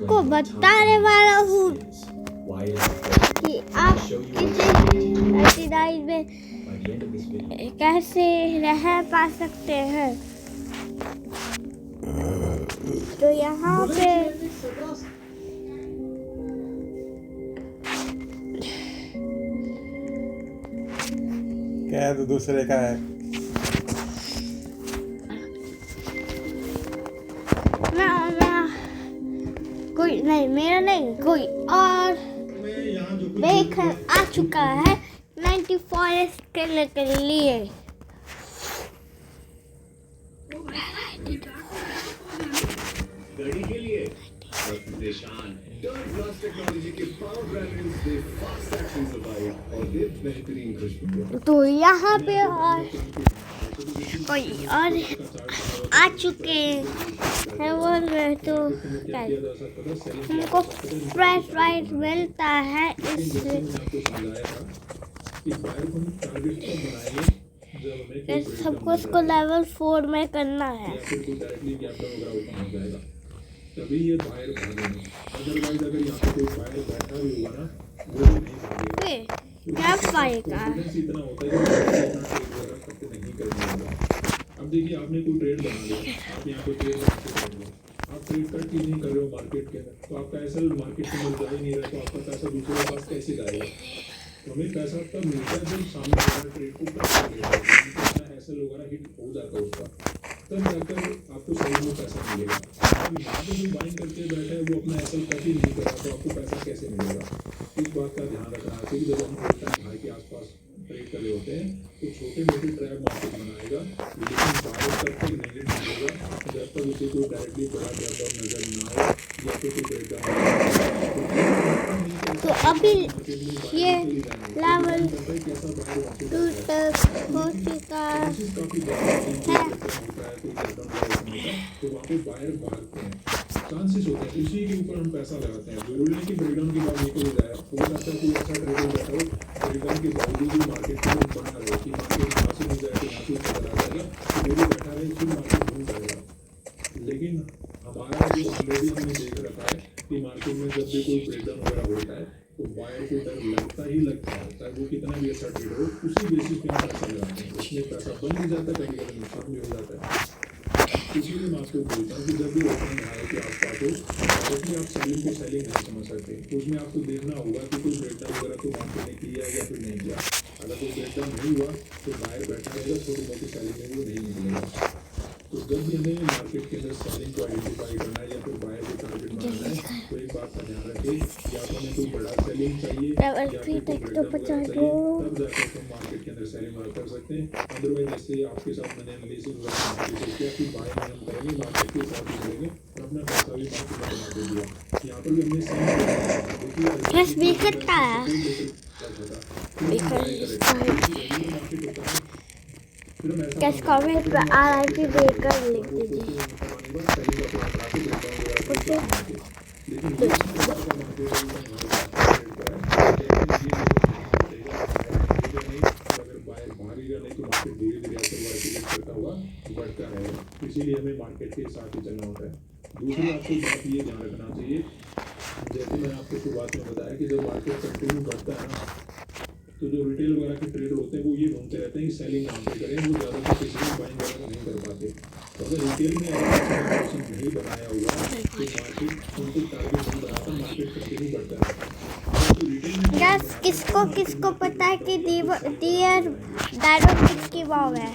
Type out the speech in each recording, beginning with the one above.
आपको बताने वाला हूँ कि आप किसी डाइट में कैसे रह पा सकते हैं। तो यहाँ पे क्या है तो दूसरे का है। कोई नहीं, मेरा नहीं, कोई और बेकर आ चुका है 90 फॉरेस्ट के लिए। गाड़ी के लिए निशान ग्लास टेक्नोलॉजी के पावर ब्रांड से फास्ट एक्शन सफाई और बेहतरीन खुशबू। तो यहाँ पे और कोई और आ चुके हैं वो तो हमको फ्रेश राइस मिलता है इसलिए सबको इसको लेवल 4 में करना है। तभी ये बाहर भागेंगे, अदरवाइज अगर यहाँ पे कोई फायर बैठा भी हुआ ना वो भी नहीं भागेगा। क्या पाएगा इतना होता है कि नहीं करना। अब देखिए आपने कोई ट्रेड बना लिया, आप यहाँ पे ट्रेड आप ट्रेड कर क्यों नहीं कर रहे हो मार्केट के अंदर, तो आपका ऐसा मार्केट के अंदर जा ही नहीं रहा, तो आपका पैसा दूसरे के पास कैसे जाएगा। तो हमें पैसा तब मिलता है जब सामने वाला ट्रेड को कर ऐसा वगैरह हिट हो जाता है उसका, तब जाकर आपको सही में पैसा मिलेगा। यहाँ पे जो बाइंग करके बैठे हैं वो अपना एसल कट ही नहीं कर रहा, तो आपको पैसा कैसे मिलेगा। इस बात का ध्यान रखना है क्योंकि जब हम भाई के आसपास ट्रेड कर रहे होते हैं तो छोटे मोटे ट्रैप मार्केट बनाएगा, लेकिन बाहर तक तक नेगेट मिलेगा जब तक उसे कोई डायरेक्टली बड़ा गैप नजर ना आए या फिर कोई तो अभी ये लेवल 2 तक हो चुका है। तो वहाँ पे बाहर भागते हैं, चांसेस होते हैं, इसी के ऊपर हम पैसा लगाते हैं। जरूरी नहीं कि ब्रेकडाउन की बात निकल जाए, हो सकता है कोई ऐसा ट्रेडर बैठा हो ब्रेकडाउन के बावजूद भी मार्केट को बना रहे कि मार्केट यहाँ से नहीं जाए तो यहाँ से ऊपर चला जाएगा, तो वो भी बैठा रहे फिर मार्केट घूम जाएगा। लेकिन हमारा जो ऑलरेडी हमने देख रखा है कि मार्केट में जब भी कोई ब्रेकडाउन वगैरह होता है तो बायर को डर लगता ही लगता है, चाहे वो कितना भी अच्छा ट्रेडर हो, उसी बेसिस पे हम पैसा लगाते हैं। उसमें पैसा बन भी जाता है, कभी कभी नुकसान भी हो जाता है। इसीलिए मैं आपको बोलता हूँ कि जब भी ओपनिंग आए कि आसपास हो, डायरेक्टली आप सेलिंग को सेलिंग नहीं समझ सकते, तो उसमें आपको देखना होगा कि कोई ब्रेकडाउन वगैरह तो मार्केट ने किया या फिर नहीं किया। अगर कोई ब्रेकडाउन नहीं हुआ तो बाहर बैठा रहेगा, छोटी मोटी सेलिंग में वो नहीं निकलेगा। तो जब भी हमें मार्केट के अंदर सेलिंग को आइडेंटिफाई करना है या फिर बायर को टारगेट बनाना है, तो एक बात का ध्यान रखें, या तो हमें कोई बड़ा सेलिंग चाहिए या फिर ब्रेकडाउन वगैरह चाहिए, तब जाकर हम मार्केट के अंदर सेलिंग वगैरह कर सकते हैं। अदरवाइज जैसे आपके साथ मैंने एनालिसिस वगैरह किया कि बाय में हम करेंगे मार्केट के साथ ही करेंगे और अपना पैसा भी मार्केट में बना देंगे। यहाँ पर भी हमने कैश कमेंट पे RIP बेकर लिख दीजिए। इसीलिए हमें मार्केट के साथ ही चलना होता है। दूसरी आपको बात ये ध्यान रखना चाहिए, जैसे मैंने आपको शुरुआत में बताया कि जब मार्केट कंटिन्यू बढ़ता है ना, तो जो रिटेल वगैरह के ट्रेडर होते हैं वो ये ढूंढते रहते हैं कि सेलिंग कहाँ पे करें, वो ज़्यादातर किसी भी बाइंग वगैरह नहीं कर पाते। तो अगर रिटेल में ऑप्शन नहीं बनाया हुआ तो मार्केट उनको टारगेट नहीं बनाता, मार्केट कंटिन्यू बढ़ता रहता है। तो रिटेल में किसको पता है कि डियर डायरेक्ट किसकी वाव है।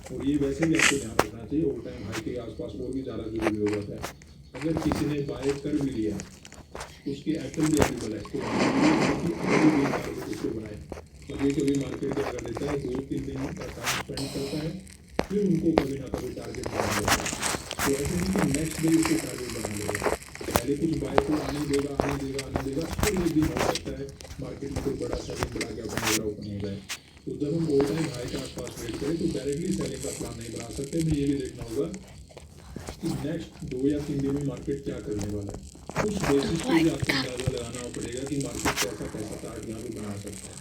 और ये वैसे भी आपको ध्यान रखना चाहिए, ओवर टाइम हाई के आसपास और भी ज़्यादा जरूरी हो जाता है। अगर किसी ने बाय कर भी लिया उसकी एप्पल भी अवेलेबल है, तो उसको बनाए। कभी कभी मार्केट क्या कर देता है, 2-3 दिन का टाइम स्पेंड करता है, फिर उनको कभी ना कभी टारगेट बना लेता है। तो ऐसे नहीं कि नेक्स्ट डे उसको टारगेट बना लेगा, पहले कुछ बाय को आने देगा, फिर एक दिन हो सकता है मार्केट में कोई बड़ा सेलिंग बढ़ा के अपना वगैरह ओपन हो जाए। तो जब हम ओवर टाइम हाई के आसपास ट्रेड करें तो डायरेक्टली सेलिंग का प्लान नहीं बना सकते। हमें ये भी देखना होगा कि नेक्स्ट 2 या 3 दिन में मार्केट क्या करने वाला है, उस बेसिस पे भी आपको अंदाजा लगाना पड़ेगा कि मार्केट कैसा टारगेट यहाँ पे बना सकता है।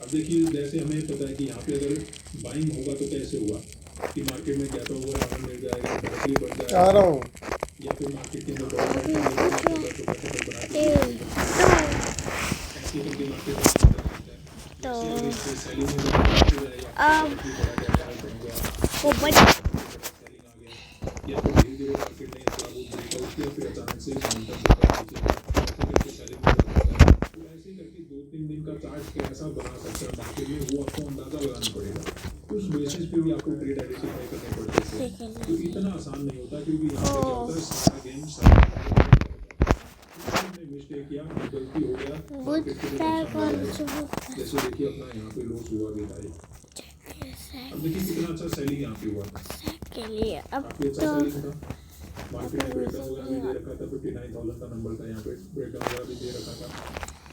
अब देखिए जैसे हमें पता है कि यहाँ पे अगर बाइंग होगा तो कैसे होगा कि मार्केट में गैप वगैरह मिल जाएगा, डायरेक्टली बढ़ जाएगा। या फिर मार्केट के अंदर बड़ा छोटा छोटा बना के ऐसे करके मार्केट में तो सेलिंग में जाएगा अब वो बच सेलिंग आ गया या फिर धीरे धीरे मार्केट ने थोड़ा बहुत ब्रेकआउट किया फिर अचानक से मोमेंटम करके सेलिंग में जाता है। तो ऐसे करके 2-3 दिन का चार्ट कैसा बना सकता है मार्केट में वो आपको अंदाजा लगाना पड़ेगा। तो उस बेसिस पे भी आपको ट्रेड आइडेंटिफाई करने पड़ते हैं। तो इतना आसान नहीं होता क्योंकि यहाँ पे क्या होता है सारा गेम सारा मिस्टेक किया गलती हो गया मार्केट के लिए नुकसान हो जाएगा। जैसे देखिए अपना यहाँ पे लॉस हुआ भी था। अब देखिए कितना अच्छा सेलिंग यहाँ पे हुआ के लिए अब काफी अच्छा सेलिंग था। मार्केट ने ब्रेकडाउन वगैरह भी दे रखा था 59,000 का नंबर था यहाँ पे ब्रेकडाउन वगैरह भी दे रखा था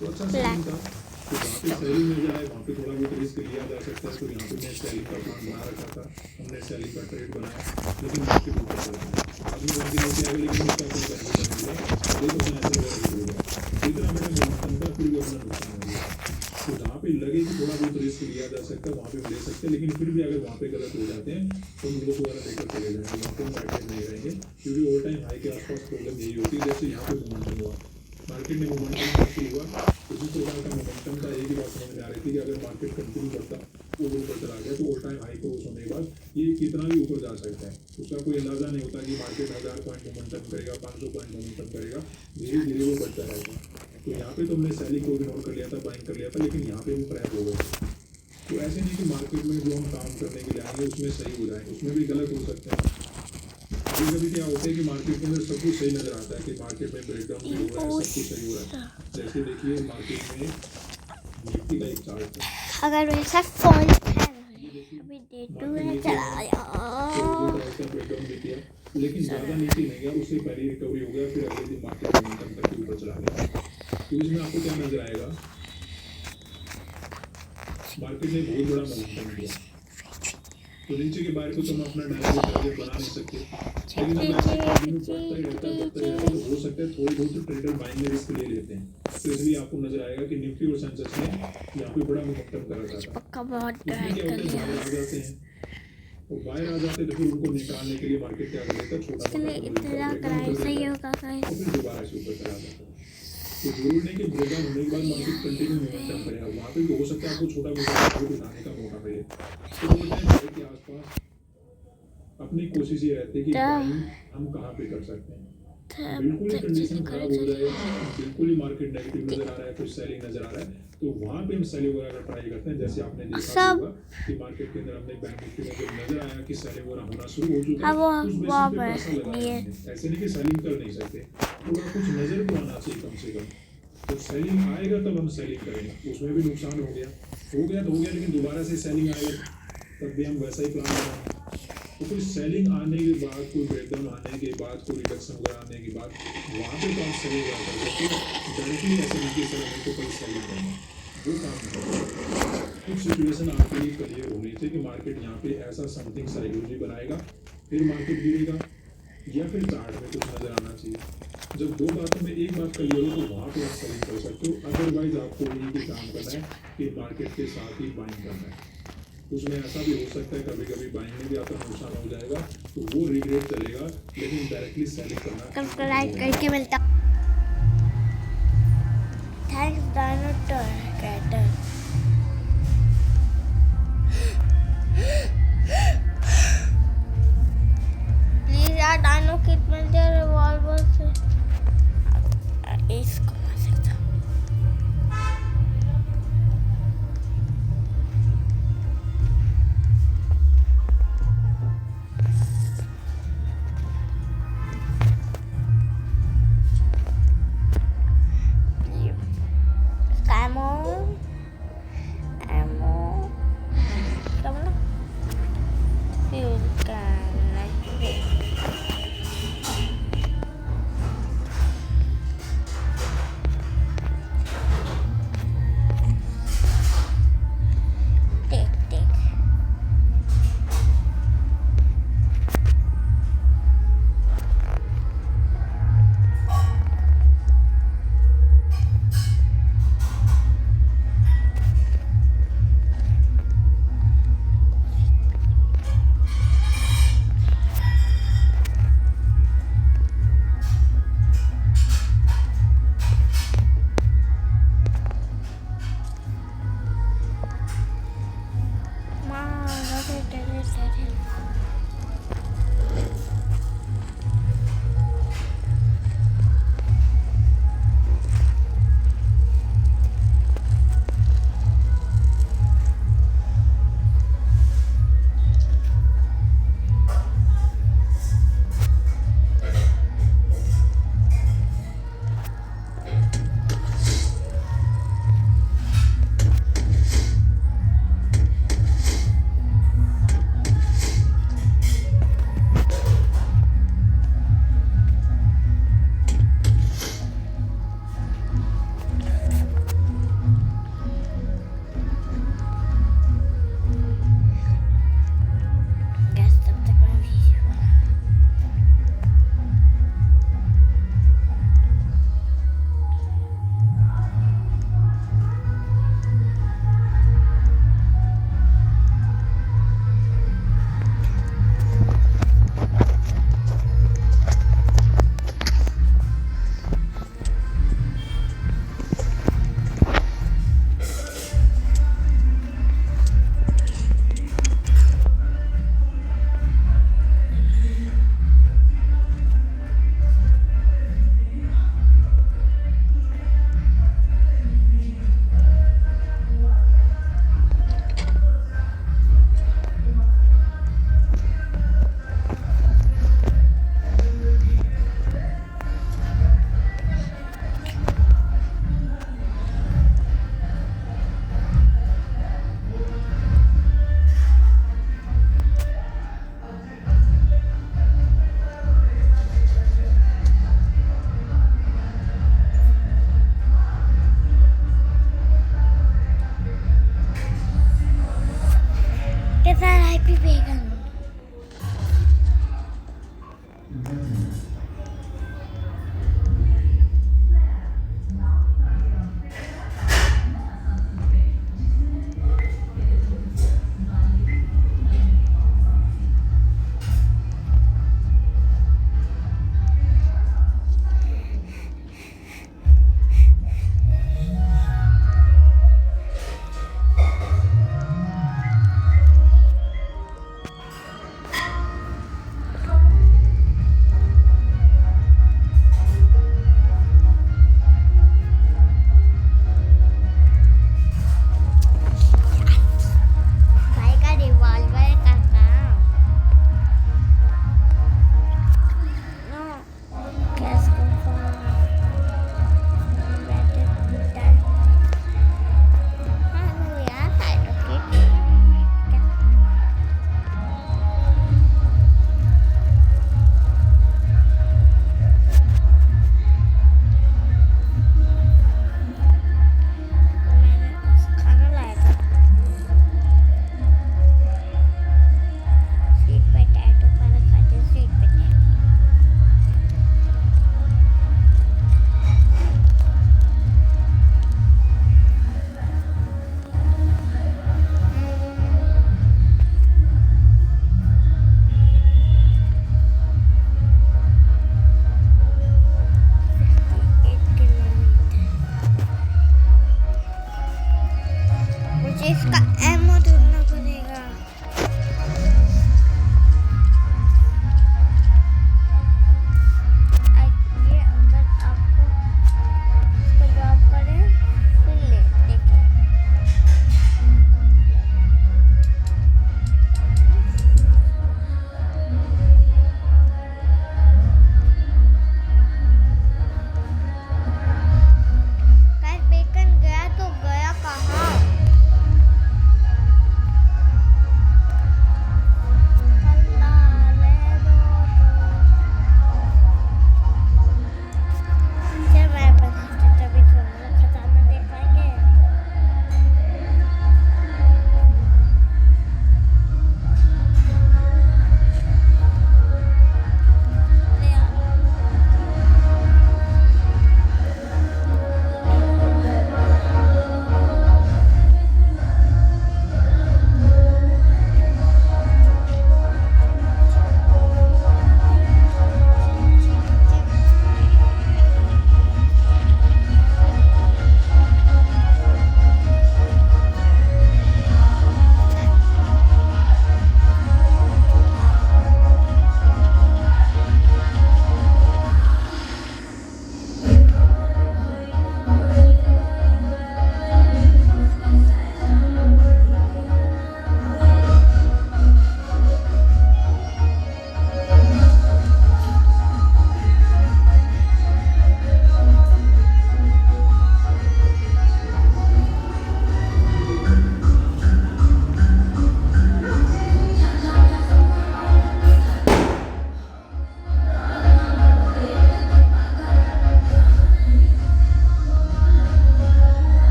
तो अच्छा सेलिंग था। तो जहाँ पे सेलिंग मिल जाए वहाँ पे थोड़ा बहुत रिस्क लिया जा सकता है। तो यहाँ पे मैं सेलिंग का प्लान बना रखा था हमने सेलिंग का ट्रेड बनाया लेकिन मार्केट ऊपर चल गया अगले दिन नीचे आएगा लेकिन उसका कोई बेनिफिट नहीं मिला देखो अपना ऐसे हो गया इतना मैंने मोमेंटम का फिर भी अपना नुकसान हो गया। तो जहाँ पे लगे कि थोड़ा बहुत रिस्क लिया जा सकता है वहाँ पे ले सकते हैं लेकिन फिर भी अगर वहाँ पे गलत हो जाते हैं तो हम लोग वगैरह लेकर चले जाएंगे वहाँ पे मार्केट नहीं रहेंगे क्योंकि ओवर टाइम हाई के आसपास प्रॉब्लम यही होती है। जैसे यहाँ पे मोमेंटम हुआ मार्केट में मोमेंटम कैसे हुआ उसी प्रकार का मोमेंटम का एक ही बात समझ में आ रही थी कि अगर मार्केट कंटिन्यू करता वो ऊपर चला गया तो ओवर टाइम हाई क्रॉस होने के बाद ये कितना भी ऊपर जा सकता है उसका कोई अंदाजा नहीं होता कि मार्केट 1000 पॉइंट मोमेंटम करेगा 500 पॉइंट मोमेंटम करेगा धीरे धीरे वो बढ़ता रहेगा। तो यहाँ पे तो हमने सेलिंग को इग्नोर कर लिया था बाइंग कर लिया था लेकिन यहाँ पे भी क्रैश हो गए। तो ऐसे नहीं कि मार्केट में जो हम काम करने के लिए आएंगे उसमें सही हो जाए उसमें भी गलत हो सकते हैं। कभी कभी क्या होता है कि मार्केट के अंदर सब कुछ सही नजर आता है कि मार्केट में ब्रेकडाउन भी हो रहा है सब कुछ सही हो रहा है। जैसे देखिए मार्केट में निफ्टी का एक चार्ट है अगर वैसा फोन अभी डे 2 है ब्रेकडाउन भी किया लेकिन ज़्यादा नीचे नहीं गया उससे पहले रिकवरी हो गया फिर अगले दिन मार्केट मोमेंटम तक ऊपर चला गया। तो इसमें आपको क्या नजर आएगा मार्केट ने बहुत बड़ा मोमेंटम दिया तो नीचे के बाहर को तो हम अपना डायरेक्ट टारगेट बना नहीं सकते लेकिन अगर ऐसा कंटिन्यू बढ़ता ही रहता है तो हो सकता है थोड़ी बहुत ट्रेडर बाइंग में रिस्क ले लेते हैं। तो इसलिए आपको नजर आएगा कि निफ्टी और सेंसेक्स ने यहाँ पे बड़ा मोमेंटम करा था पक्का बहुत उसमें क्या होता है बाहर आ जाते हैं और बाहर आ जाते हैं तो फिर उनको निकालने के लिए मार्केट क्या कर लेता है छोटा मोटा इतना कराए सही होगा और फिर दोबारा से ऊपर चला जाता है। तो जरूरी नहीं कि ब्रेकडाउन होने के बाद मार्केट कंटिन्यू मोमेंटम करेगा वहाँ पे भी हो सकता है आपको छोटा मोटा प्रॉफिट उठाने का मौका मिले। तो वो टाइम के आसपास अपनी कोशिश ये रहती है कि हम कहाँ पे कर सकते हैं। बिल्कुल ही कंडीशन खराब हो जाए बिल्कुल ही मार्केट नेगेटिव नजर आ रहा है कुछ सेलिंग नजर आ रहा है तो वहाँ पे हम सेलिंग वगैरह का ट्राई करते हैं। जैसे आपने देखा होगा कि मार्केट के अंदर हमने बैंक निफ्टी में जब नजर आया कि सेलिंग वगैरह होना शुरू हो चुका है उस बेसिस पे पैसा लगाया हमने। ऐसे नहीं कि सेलिंग कर नहीं सकते थोड़ा कुछ नजर तो आना चाहिए कम से कम। तो सेलिंग आएगा तब हम सेलिंग करेंगे उसमें भी नुकसान हो गया तो हो गया लेकिन दोबारा से सेलिंग आएगा तब भी हम वैसा ही प्लान बनाएंगे। तो कोई सेलिंग आने के बाद कोई ब्रेकडाउन आने के बाद कोई रिडक्शन वगैरह आने के बाद वहाँ पे तो आप सेलिंग वगैरह कर सकते हो डायरेक्टली ऐसे नहीं कि सर हमें तो कल सेलिंग करना वो काम नहीं। कुछ सिचुएशन आपके लिए क्लियर होनी चाहिए कि मार्केट यहाँ पे ऐसा समथिंग साइकोलॉजी बनाएगा फिर मार्केट गिरेगा या फिर चार्ट में कुछ नजर आना चाहिए। जब दो बातों में एक बात क्लियर हो तो वहाँ पे आप सेलिंग कर सकते हो। अदरवाइज आपको यही भी काम करना है कि मार्केट के साथ ही बाइंग करना है। उसमें ऐसा भी हो सकता है कभी कभी बाइंग में भी आपका नुकसान हो जाएगा तो वो रिग्रेट चलेगा लेकिन डायरेक्टली सेलिंग करना सब्सक्राइब करके मिलता थैंक्स डायनो कैटर प्लीज यार डायनो किट मिलते रिवॉल्वर से इसको मार सकता Come on.